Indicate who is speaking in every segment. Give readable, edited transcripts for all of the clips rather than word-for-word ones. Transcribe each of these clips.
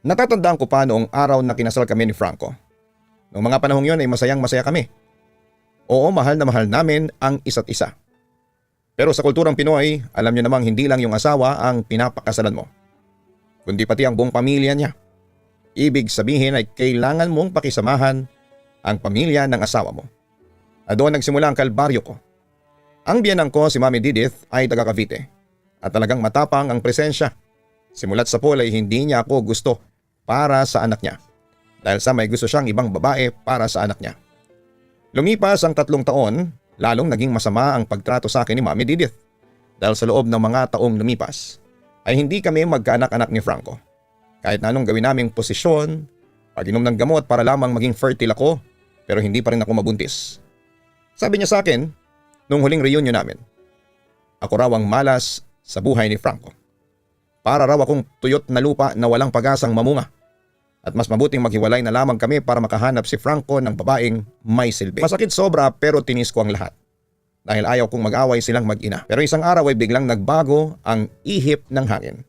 Speaker 1: Natatandaan ko pa noong araw na kinasal kami ni Franco. Noong mga panahong yun ay masayang masaya kami. Oo, mahal na mahal namin ang isa't isa. Pero sa kulturang Pinoy, alam niyo namang hindi lang yung asawa ang pinapakasalan mo, kundi pati ang buong pamilya niya. Ibig sabihin ay kailangan mong pakisamahan ang pamilya ng asawa mo. At doon nagsimula ang kalbaryo ko. Ang biyanang ko si Mami Didith ay taga Cavite at talagang matapang ang presensya. Simulat sa pool ay hindi niya ako gusto para sa anak niya dahil sa may gusto siyang ibang babae para sa anak niya. Lumipas ang 3 taon, lalong naging masama ang pagtrato sa akin ni Mami Didith dahil sa loob ng mga taong lumipas ay hindi kami magkaanak-anak ni Franco. Kahit na anong gawin naming posisyon, pag-inom ng gamot para lamang maging fertile ako, pero hindi pa rin ako mabuntis. Sabi niya sa akin, nung huling reunion namin, ako raw ang malas sa buhay ni Franco. Para raw akong tuyot na lupa na walang pag-asang mamunga. At mas mabuting maghiwalay na lamang kami para makahanap si Franco ng babaeng may silbi. Masakit sobra pero tinis ko ang lahat. Dahil ayaw kong mag-away silang mag-ina. Pero isang araw ay biglang nagbago ang ihip ng hangin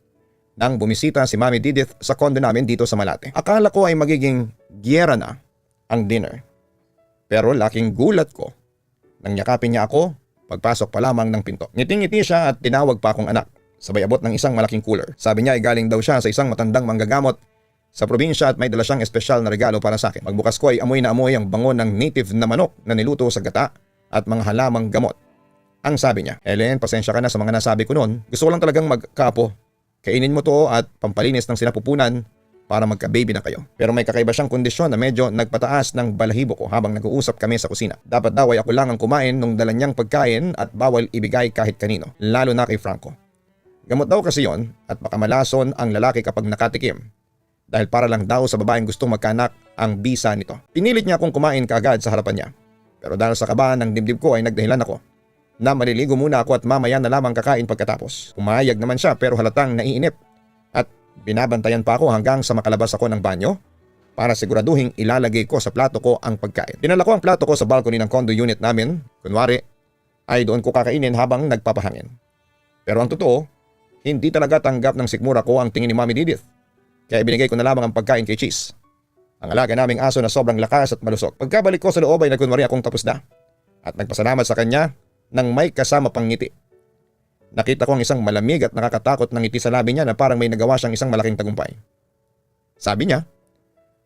Speaker 1: nang bumisita si Mami Didith sa condo namin dito sa Malate. Akala ko ay magiging giyera na ang dinner. Pero laking gulat ko nang yakapin niya ako pagpasok pa lamang ng pinto. Ngiting-ngiti siya at tinawag pa akong anak. Sabay abot ng isang malaking cooler. Sabi niya ay galing daw siya sa isang matandang manggagamot sa probinsya at may dala siyang espesyal na regalo para sa akin. Magbukas ko ay amoy na amoy ang bango ng native na manok na niluto sa gata at mga halamang gamot. Ang sabi niya, Helen, pasensya ka na sa mga nasabi ko noon. Gusto ko lang talagang magkapo. Kainin mo to at pampalinis ng sinapupunan para magka-baby na kayo. Pero may kakaiba siyang kondisyon na medyo nagpataas ng balahibo ko habang nag-uusap kami sa kusina. Dapat daw ay ako lang ang kumain nung dala niyang pagkain at bawal ibigay kahit kanino, lalo na kay Franco. Gamot daw kasi yon at baka malason ang lalaki kapag nakatikim. Dahil para lang daw sa babaeng gustong magkanak ang bisa nito. Pinilit niya akong kumain kaagad sa harapan niya. Pero dahil sa kaba ng dibdib ko ay nagdahilan ako na maliligo muna ako at mamaya na lamang kakain pagkatapos. Pumayag naman siya pero halatang naiinip at binabantayan pa ako hanggang sa makalabas ako ng banyo para siguraduhin ilalagay ko sa plato ko ang pagkain. Dinala ko ang plato ko sa balcony ng condo unit namin. Kunwari ay doon ko kakainin habang nagpapahangin. Pero ang totoo, hindi talaga tanggap ng sikmura ko ang tingin ni Mami Didith. Kaya ibinigay ko na lamang ang pagkain kay Cheese, ang alaga naming aso na sobrang lakas at malusog. Pagkabalik ko sa loob ay nagkunwari akong tapos na at nagpasalamat sa kanya nang may kasama pang ngiti. Nakita ko ang isang malamig at nakakatakot na ngiti sa labi niya na parang may nagawa siyang isang malaking tagumpay. Sabi niya,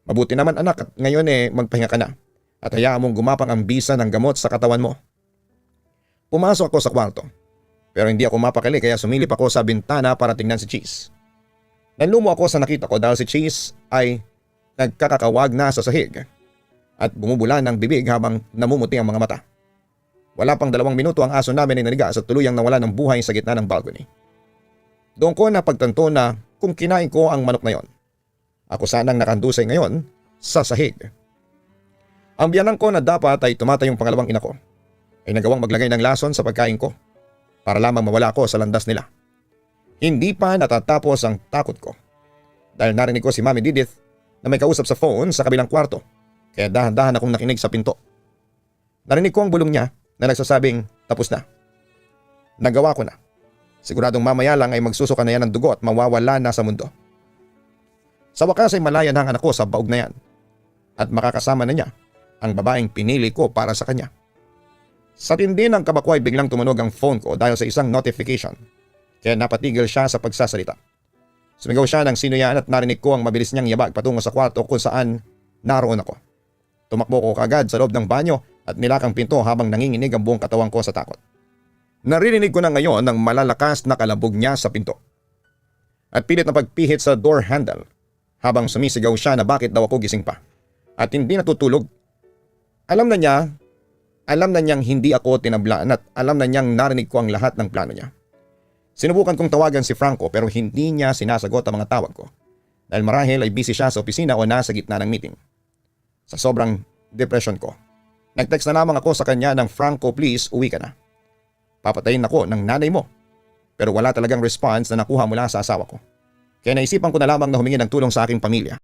Speaker 1: mabuti naman anak at ngayon magpahinga ka na at hayaan mong gumapang ang bisa ng gamot sa katawan mo. Pumasok ako sa kwarto pero hindi ako mapakali kaya sumilip ako sa bintana para tingnan si Cheese. Nanlumo ako sa nakita ko dahil si Cheese ay nagkakakawag na sa sahig at bumubula ng bibig habang namumuti ang mga mata. Wala pang 2 minuto ang aso namin ay nanigas at tuluyang nawala ng buhay sa gitna ng balcony. Doon ko napagtanto na kung kinain ko ang manok na yon, ako sanang nakandusay ngayon sa sahig. Ang biyanang ko na dapat ay tumatayong pangalawang ina ko ay nagawang maglagay ng lason sa pagkain ko para lamang mawala ako sa landas nila. Hindi pa natatapos ang takot ko dahil narinig ko si Mami Didith na may kausap sa phone sa kabilang kwarto kaya dahan-dahan akong nakinig sa pinto. Narinig ko ang bulong niya na nagsasabing tapos na. Nagawa ko na. Siguradong mamaya lang ay magsusuka na yan ng dugo at mawawala na sa mundo. Sa wakas ay malaya na ang anak ko sa baog na yan at makakasama na niya ang babaeng pinili ko para sa kanya. Sa tindi ng kaba ko ay biglang tumunog ang phone ko dahil sa isang notification kaya napatigil siya sa pagsasalita. Sumigaw siya ng sino yan at narinig ko ang mabilis niyang yabag patungo sa kwarto kung saan naroon ako. Tumakbo ko kagad sa loob ng banyo at nilakang pinto habang nanginginig ang buong katawan ko sa takot. Naririnig ko na ngayon ang malalakas na kalabog niya sa pinto. At pilit na pagpihit sa door handle habang sumisigaw siya na bakit daw ako gising pa at hindi natutulog. Alam na niyang hindi ako tinablaan at alam na niyang narinig ko ang lahat ng plano niya. Sinubukan kong tawagan si Franco pero hindi niya sinasagot ang mga tawag ko dahil marahil ay busy siya sa opisina o nasa gitna ng meeting. Sa sobrang depression ko, nag-text na lamang ako sa kanya ng Franco, please uwi ka na. Papatayin ako ng nanay mo. Pero wala talagang response na nakuha mula sa asawa ko. Kaya naisipan ko na lamang na humingi ng tulong sa aking pamilya.